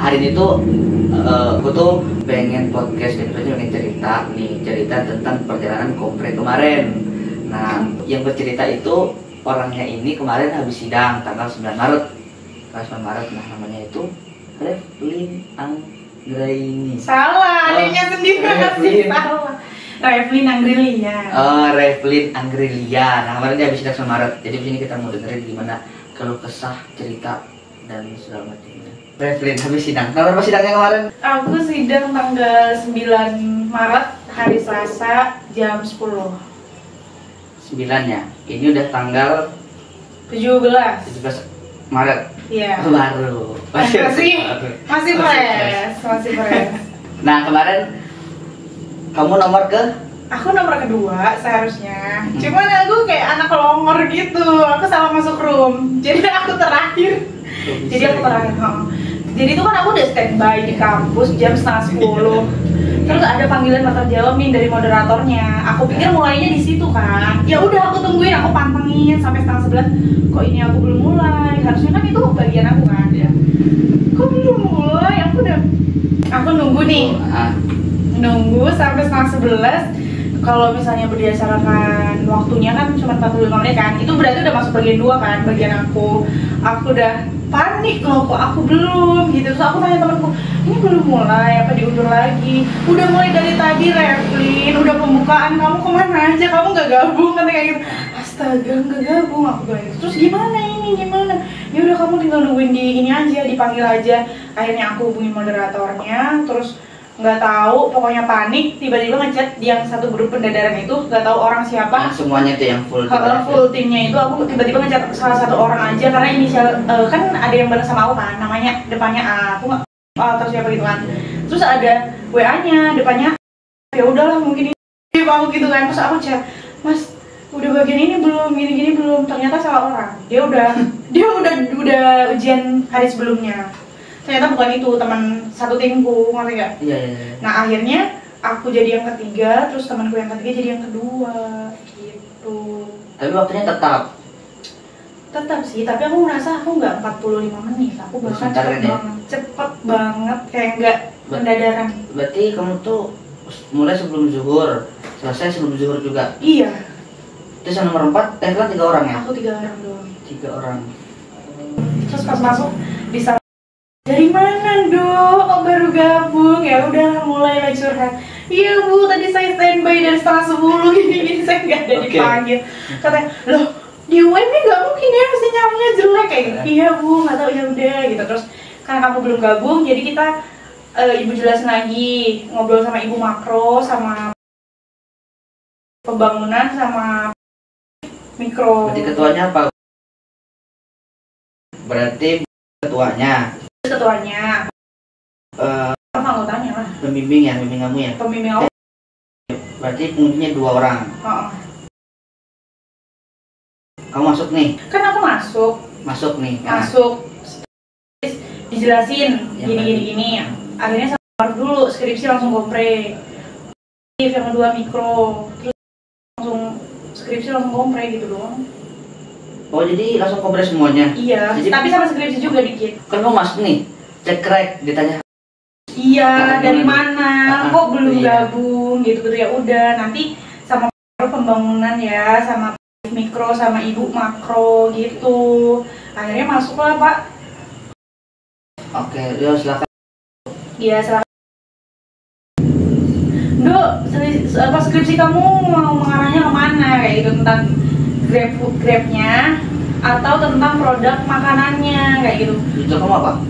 hari ini tuh aku tuh pengen podcast gitu aja, pengen cerita tentang perjalanan kompre kemarin. Nah, yang bercerita itu orangnya ini kemarin habis sidang tanggal 9 Maret. Nah namanya itu Revlin Anggraini. Salah, adiknya sendiri masih salah. Revlin Anggraini. Revlin Anggraini. Nah kemarin dia habis sidang 9 Maret. Jadi di sini kita mau dengerin gimana keluh kesah, cerita dan segala macamnya. Revlin habis sidang. Kapan sidangnya kemarin? Aku sidang tanggal 9 Maret hari Selasa jam 10. 9 ya. Ini udah tanggal 17 Maret. Iya. Baru. Masih fresh. Nah, kemarin kamu nomor ke? Aku nomor kedua seharusnya. Cuman aku kayak anak longor gitu. Aku salah masuk room. Jadi aku terakhir. Jadi itu kan aku udah standby di kampus jam setengah 10. Terus ada panggilan bakal jawab nih dari moderatornya. Aku pikir mulainya di situ kan. Ya udah aku tungguin, aku pantengin sampai setengah 11. Kok ini aku belum mulai? Harusnya kan itu bagian aku kan. Ya. Kok belum mulai? Aku nunggu nih. Nunggu sampai setengah 11. Kalau misalnya berdasarkan waktunya kan cuma 45 menit kan. Itu berarti udah masuk bagian 2 kan, bagian aku. Aku udah panik loh, kok aku belum gitu. Terus aku tanya temanku, ini belum mulai apa diundur lagi? Udah mulai dari tadi Revlin, udah pembukaan, kamu kemana aja? Kamu nggak gabung? Kan kayak gitu. Astaga, nggak gabung aku bilang gitu. Terus gimana? Ya udah kamu tinggal nungguin di ini aja, dipanggil aja. Akhirnya aku hubungi moderatornya, terus nggak tahu, pokoknya panik, tiba-tiba ngechat di yang satu grup pendadaran itu, nggak tahu orang siapa. Nah, semuanya tuh yang full. Full timnya itu aku tiba-tiba ngechat salah satu orang aja karena inisial kan ada yang bareng sama aku kan, namanya depannya A, aku nggak tahu siapa gitu kan. Terus ada WA-nya depannya, ya udahlah mungkin ini mau gitu kan. Terus aku chat, Mas udah bagian ini belum, gini belum, ternyata salah orang. Dia udah ujian hari sebelumnya. Ternyata bukan itu, teman satu timku, ngerti gak? Iya. Nah akhirnya aku jadi yang ketiga, terus temanku yang ketiga jadi yang kedua, gitu. Tapi waktunya tetap sih, tapi aku merasa aku nggak 45 menit, aku bahkan cepet banget, kayak nggak pendadaran. Berarti kamu tuh mulai sebelum zuhur, selesai sebelum zuhur juga? Iya. Terus yang nomor 4, kan 3 orang ya? Aku 3 orang doang. 3 orang. Terus pas masuk bisa dari mana Dok? Kok baru gabung? Ya udah mulai lah curhat. Iya Bu, tadi saya standby dari setengah 10 gini saya nggak ada dipanggil. Katanya, loh di UM ini nggak mungkin ya sinyalnya jelek kayak gitu. Iya Bu, nggak tahu, ya udah gitu. Terus karena kamu belum gabung, jadi kita Ibu jelasin lagi, ngobrol sama Ibu Makro, sama pembangunan, sama mikro. Berarti ketuanya apa? Berarti ketuanya. Anggotanya lah. Pembimbing kamu ya? Pembimbing aku. Berarti fungsinya 2 orang. Kamu masuk nih? Kan aku masuk nih. Nah. Masuk. Dijelasin gini. Akhirnya sama dulu skripsi langsung kompre. Yang kedua mikro. Terus langsung skripsi langsung kompre gitu doang. Oh jadi langsung kompre semuanya? Iya. Jadi, tapi sama skripsi juga dikit. Kan kamu masuk nih, cekrek ditanya. Iya, dari mana? Kok belum gabung gitu ya udah nanti sama pembangunan ya, sama mikro, sama Ibu Makro gitu. Akhirnya masuklah Pak. Oke, ya silakan. Iya silakan. Dok, skripsi kamu mau mengarahnya kemana kayak gitu, tentang grabnya atau tentang produk makanannya kayak gitu. Itu kamu apa?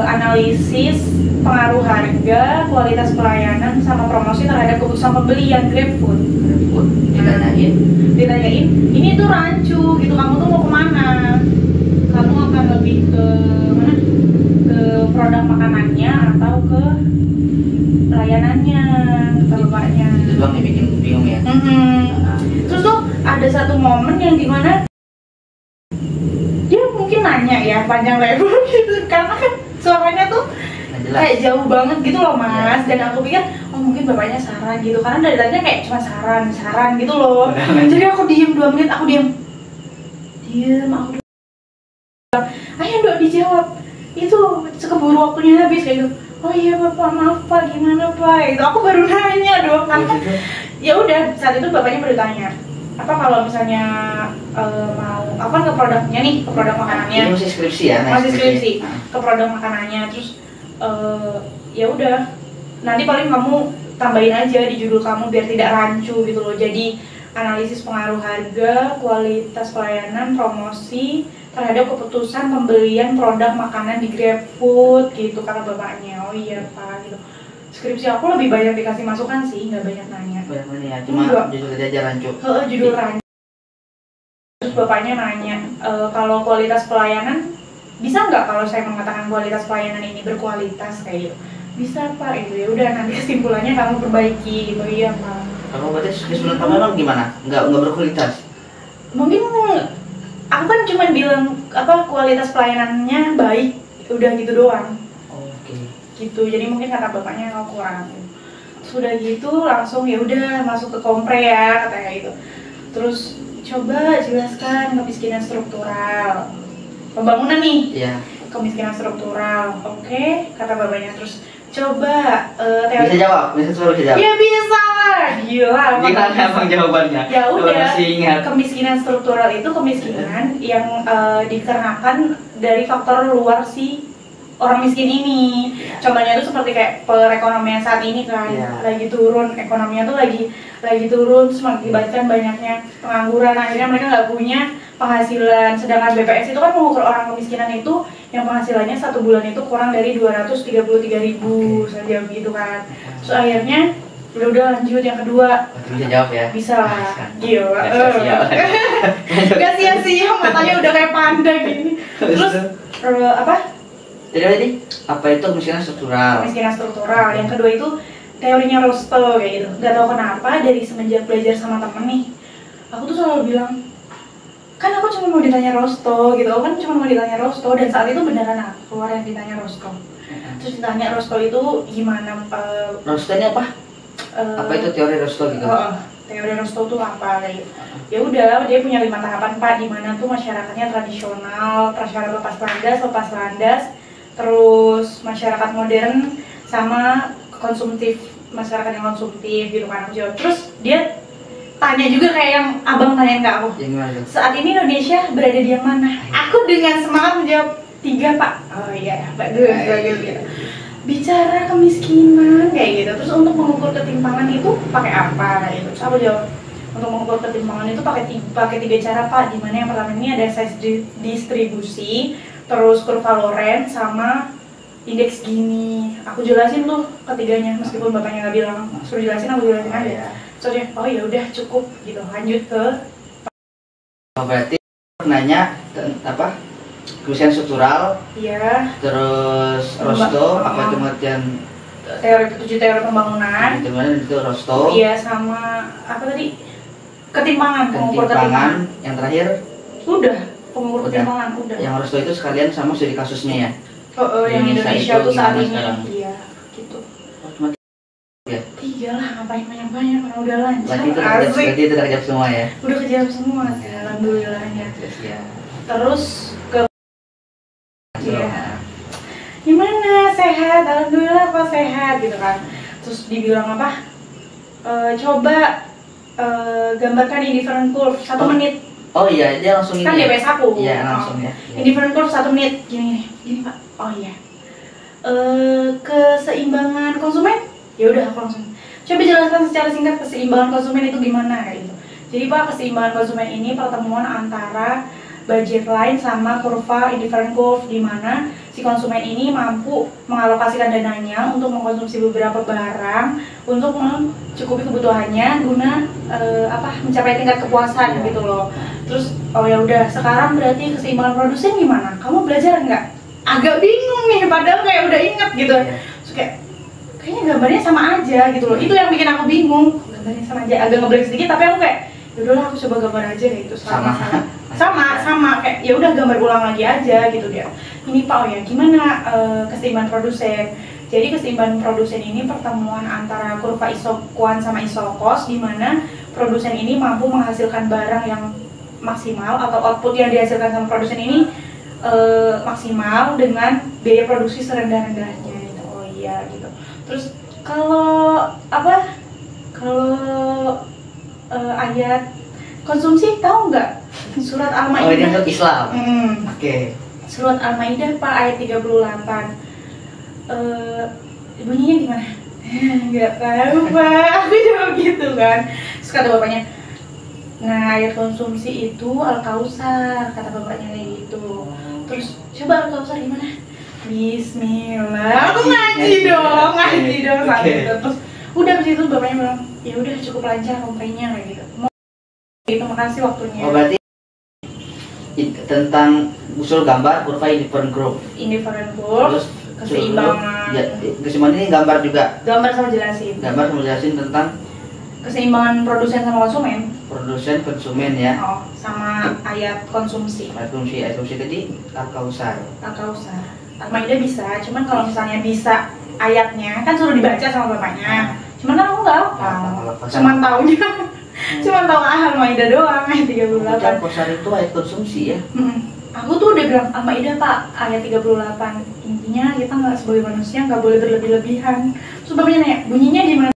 Analisis pengaruh harga, kualitas pelayanan, sama promosi terhadap keputusan pembelian GrabFood. Ditanyain, ini tuh rancu gitu, kamu tuh mau kemana? Kamu akan lebih ke mana? Ke produk makanannya atau ke pelayanannya, kata bapaknya. Itu doang yang bikin bingung ya? Terus tuh ada satu momen yang dimana dia mungkin nanya ya panjang lebar gitu, karena kan suaranya tuh kayak jauh banget gitu loh Mas. Dan aku pikir oh mungkin bapaknya saran gitu, karena dari tadinya kayak cuma saran gitu loh. Jadi aku diem 2 menit, aku diem ayo Dok dijawab, itu sekebun keburu waktunya habis kayak gitu. Oh iya bapak, maaf pak, gimana pak? Itu aku baru nanya dong kan. Ya udah, saat itu bapaknya baru tanya, apa kalau misalnya mau apa ke produknya nih, ke produk makanannya. Ini masih skripsi ya? Masih skripsi. Ke produk makanannya, terus ya udah, nanti paling kamu tambahin aja di judul kamu biar tidak rancu gitu loh. Jadi analisis pengaruh harga, kualitas pelayanan, promosi terhadap keputusan pembelian produk makanan di GrabFood gitu kata bapaknya. Oh iya pak gitu. Skripsi aku lebih banyak dikasih masukan sih, nggak banyak nanya. Banyak nanya ya, cuma judul aja rancu. Judul rancu. Terus bapaknya nanya, kalau kualitas pelayanan bisa nggak kalau saya mengatakan kualitas pelayanan ini berkualitas kayak gitu? Bisa pak, itu ya udah nanti kesimpulannya kamu perbaiki gitu. Iya pak. Kamu berarti kesimpulan kamu emang gimana? Nggak berkualitas? Mungkin aku kan cuma bilang apa kualitas pelayanannya baik, udah gitu doang. Oke. Gitu, jadi mungkin kata bapaknya kalau kurang. Sudah gitu langsung ya udah masuk ke kompre ya katanya gitu. Terus coba jelaskan kemiskinan struktural. Pembangunan nih. Iya. Kemiskinan struktural. Oke, kata bapaknya. Terus coba teori. Bisa jawab, bisa suruh jawab. Iya bisa. Gila. Gimana emang jawabannya? Ya udah. Masih ingat. Kemiskinan struktural itu kemiskinan yang dikarenakan dari faktor luar si orang miskin ini. Contohnya itu seperti kayak perekonomian saat ini kan, lagi turun, ekonominya tuh lagi turun, terus mengakibatkan banyaknya pengangguran, akhirnya mereka nggak punya penghasilan. Sedangkan BPS itu kan mengukur orang kemiskinan itu yang penghasilannya satu bulan itu kurang dari 233.000 saja gitu kan. Terus akhirnya udah lanjut yang kedua. Bisa jawab ya? Bisa lah. Gila. Gak sia-sia, matanya udah kayak panda gini. Terus apa? Jadi apa itu kemiskinan struktural? Kemiskinan struktural. Yang kedua itu teorinya Rostow kayak gitu. Gak tau kenapa dari semenjak belajar sama temen nih, aku tuh selalu bilang, kan aku cuma mau ditanya Rostow gitu, kan cuma mau ditanya Rostow, dan saat itu beneran aku keluar yang ditanya Rostow. Terus ditanya Rostow itu gimana? Rostow ini apa? Apa itu teori Rostow gitu? Teori Rostow itu apa kayak gitu. Ya udah, dia punya 5 tahapan pak, di mana tuh masyarakatnya tradisional, prasyarat lepas landas, terus masyarakat modern sama konsumtif, masyarakat yang konsumtif gitu kan. Aku jawab. Terus dia tanya juga kayak yang abang tanyain ke aku, saat ini Indonesia berada di yang mana? Aku dengan semangat menjawab 3 pak. Oh iya bagus gitu. Bicara kemiskinan kayak gitu. Terus untuk mengukur ketimpangan itu pakai apa kayak gitu. Terus aku jawab, untuk mengukur ketimpangan itu pakai 3 cara pak, dimana yang pertama ini ada size distribusi, terus kurva Lorenz sama indeks Gini. Aku jelasin tuh ketiganya meskipun bapaknya nggak bilang, suruh jelasin aku jelasin aja. Soalnya oh ya udah cukup gitu. Lanjut ke berarti nanya apa? Kemiskinan struktural. Iya. Terus Rostow apa itu pengertian teori 7 teori pembangunan. Itu Rostow. Iya sama apa tadi? Ketimpangan, pengukur ketimpangan. Yang terakhir udah pengukur ketimpangan udah. Yang Rostow itu sekalian sama studi kasusnya ya. Yang Indonesia tuh saat ini. Sekarang? Iya, gitu. Oh, cuma 3 lah, ngapain banyak-banyak orang udah lancar. Berarti itu terjawab semua ya. Udah kejawab semua sih, alhamdulillahnya. Ya. Terus ke gimana sehat, alhamdulillah pak sehat gitu kan. Terus dibilang apa? Coba gambarkan indifferent curve 1 menit. Oh iya, dia langsung kan DPS aku. Iya langsung ya. Indifferent curve 1 menit gini pak. Oh iya. Keseimbangan konsumen? Ya udah aku langsung. Coba jelaskan secara singkat keseimbangan konsumen itu gimana kayak gitu. Jadi pak, keseimbangan konsumen ini pertemuan antara budget line sama kurva indifferent curve, di mana si konsumen ini mampu mengalokasikan dananya untuk mengkonsumsi beberapa barang untuk mencukupi kebutuhannya guna mencapai tingkat kepuasan gitu loh. Terus oh ya udah, sekarang berarti keseimbangan produsen gimana? Kamu belajar nggak? Agak bingung nih, padahal kayak udah inget gitu. Terus kayaknya gambarnya sama aja gitu loh. Itu yang bikin aku bingung. Gambarnya sama aja, agak ngeblank sedikit, tapi aku kayak yaudahlah aku coba gambar aja kayak gitu. Sama kayak ya udah gambar ulang lagi aja gitu dia. Ini pak, oh ya gimana keseimbangan produsen? Jadi keseimbangan produsen ini pertemuan antara kurva isokuan sama isokos, di mana produsen ini mampu menghasilkan barang yang maksimal atau output yang dihasilkan sama produsen ini maksimal dengan biaya produksi serendah-rendahnya gitu. Oh iya gitu. Terus kalau ayat konsumsi tahu nggak surat Al-Maidah? Oh, ini untuk Islam. Oke. Surat Al-Maidah Pak ayat 38. Bunyinya gimana? Nggak tahu Pak, aku jawab gitu kan. Terus kata bapaknya, nah air konsumsi itu Al-Kausar, kata bapaknya kayak gitu. Terus coba Al-Kausar gimana? Bismillah. Aku ngaji dong saat itu. Terus udah habis itu bapaknya bilang, ya udah cukup lancar komprenya kayak gitu. Gitu, makasih waktunya. Oh berarti tentang usul gambar kurva indifferent group. Indifferent group. Terus keseimbangan. Ya, keseimbangan ini gambar juga. Gambar sama jelasin. Gambar sama jelasin tentang keseimbangan produsen sama konsumen. Produsen konsumen ya. Oh, sama ayat konsumsi. Ayat konsumsi tadi Al-Kausar. Al-Kausar. Al-Maidah bisa, cuman kalau misalnya bisa ayatnya kan suruh dibaca sama bapaknya. Cuman kan aku nggak hafal. Cuman taunya. Cuman tahu Al-Maidah doang ayat 38. Al-Kausar itu ayat konsumsi ya. Aku tuh udah bilang Al-Maidah Pak ayat 38. Intinya kita nggak sebagai manusia nggak boleh berlebih-lebihan. Terus bapaknya nanya bunyinya gimana?